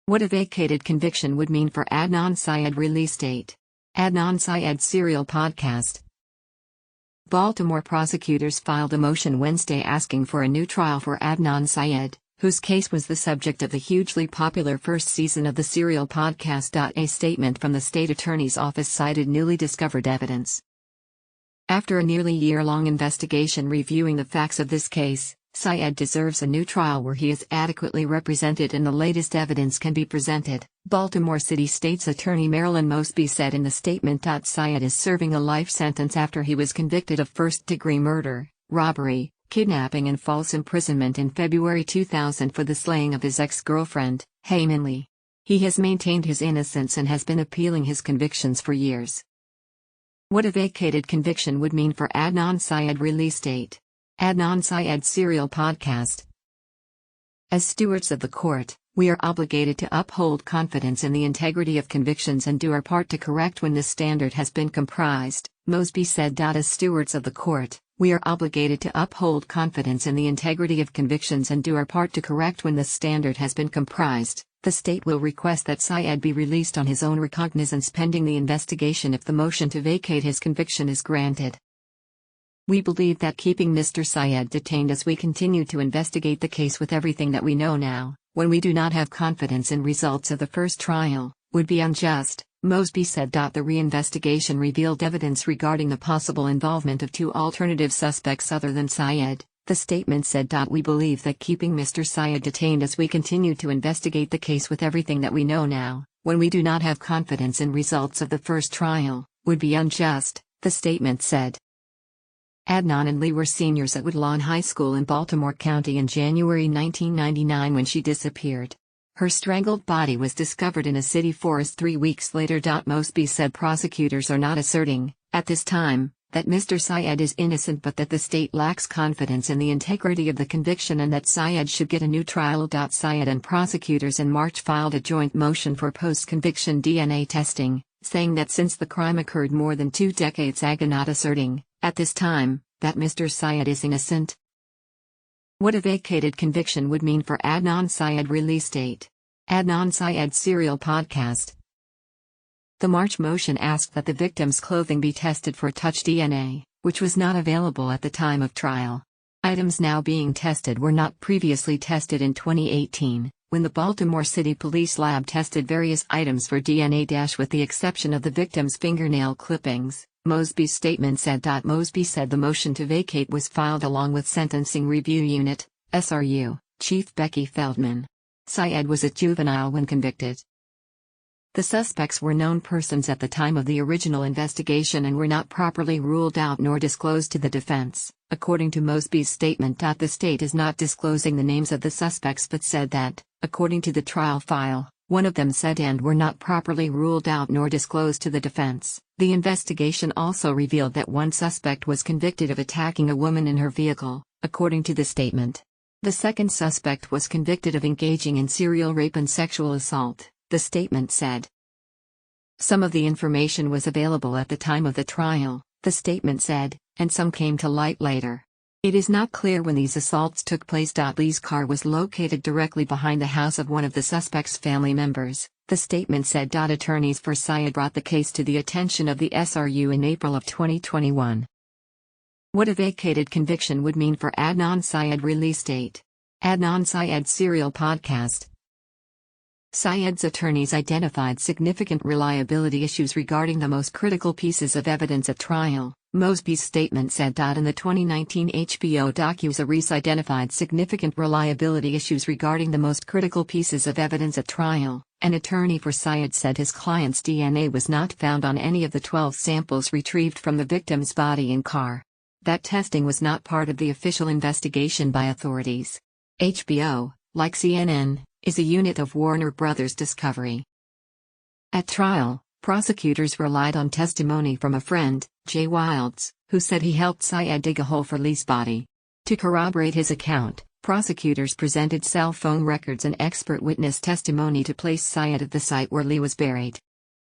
What a vacated conviction would mean for Adnan Syed Release Date. Adnan Syed Serial podcast. Baltimore prosecutors filed a motion Wednesday asking for a new trial for Adnan Syed, whose case was the subject of the hugely popular first season of the Serial podcast. A statement from the state attorney's office cited newly discovered evidence. After a nearly year-long investigation reviewing the facts of this case, Syed deserves a new trial where he is adequately represented and the latest evidence can be presented, Baltimore City State's Attorney Marilyn Mosby said in the statement. Syed is serving a life sentence after he was convicted of first-degree murder, robbery, kidnapping and false imprisonment in February 2000 for the slaying of his ex-girlfriend, Hayman Lee. He has maintained his innocence and has been appealing his convictions for years. What a vacated conviction would mean for Adnan Syed Release Date. Adnan Syed Serial podcast. As stewards of the court, we are obligated to uphold confidence in the integrity of convictions and do our part to correct when this standard has been compromised, Mosby said. As stewards of the court, we are obligated to uphold confidence in the integrity of convictions and do our part to correct when this standard has been compromised. The state will request that Syed be released on his own recognizance pending the investigation if the motion to vacate his conviction is granted. We believe that keeping Mr. Syed detained as we continue to investigate the case with everything that we know now, when we do not have confidence in results of the first trial, would be unjust, Mosby said. The reinvestigation revealed evidence regarding the possible involvement of two alternative suspects other than Syed, the statement said. We believe that keeping Mr. Syed detained as we continue to investigate the case with everything that we know now, when we do not have confidence in results of the first trial, would be unjust, the statement said. Adnan and Lee were seniors at Woodlawn High School in Baltimore County in January 1999 when she disappeared. Her strangled body was discovered in a city forest 3 weeks later. Mosby said prosecutors are not asserting, at this time, that Mr. Syed is innocent but that the state lacks confidence in the integrity of the conviction and that Syed should get a new trial. Syed and prosecutors in March filed a joint motion for post-conviction DNA testing, saying that since the crime occurred more than 2 decades ago, not asserting, at this time, that Mr. Syed is innocent. What a vacated conviction would mean for Adnan Syed Release Date. Adnan Syed Serial podcast. The March motion asked that the victim's clothing be tested for touch DNA, which was not available at the time of trial. Items now being tested were not previously tested in 2018, when the Baltimore City Police Lab tested various items for DNA. With the exception of the victim's fingernail clippings, Mosby's statement said. Mosby said the motion to vacate was filed along with Sentencing Review Unit, SRU, Chief Becky Feldman. Syed was a juvenile when convicted. The suspects were known persons at the time of the original investigation and were not properly ruled out nor disclosed to the defense, according to Mosby's statement. The state is not disclosing the names of the suspects but said that, according to the trial file, one of them said and were not properly ruled out nor disclosed to the defense. The investigation also revealed that one suspect was convicted of attacking a woman in her vehicle, according to the statement. The second suspect was convicted of engaging in serial rape and sexual assault, the statement said. Some of the information was available at the time of the trial, the statement said, and some came to light later. It is not clear when these assaults took place. Lee's car was located directly behind the house of one of the suspect's family members, the statement said. Attorneys for Syed brought the case to the attention of the SRU in April of 2021. What a vacated conviction would mean for Adnan Syed Release Date. Adnan Syed Serial podcast. Syed's attorneys identified significant reliability issues regarding the most critical pieces of evidence at trial, Mosby's statement said. In the 2019 HBO docuseries identified significant reliability issues regarding the most critical pieces of evidence at trial. An attorney for Syed said his client's DNA was not found on any of the 12 samples retrieved from the victim's body and car. That testing was not part of the official investigation by authorities. HBO, like CNN, is a unit of Warner Brothers Discovery. At trial, prosecutors relied on testimony from a friend, Jay Wilds, who said he helped Syed dig a hole for Lee's body. To corroborate his account, prosecutors presented cell phone records and expert witness testimony to place Syed at the site where Lee was buried.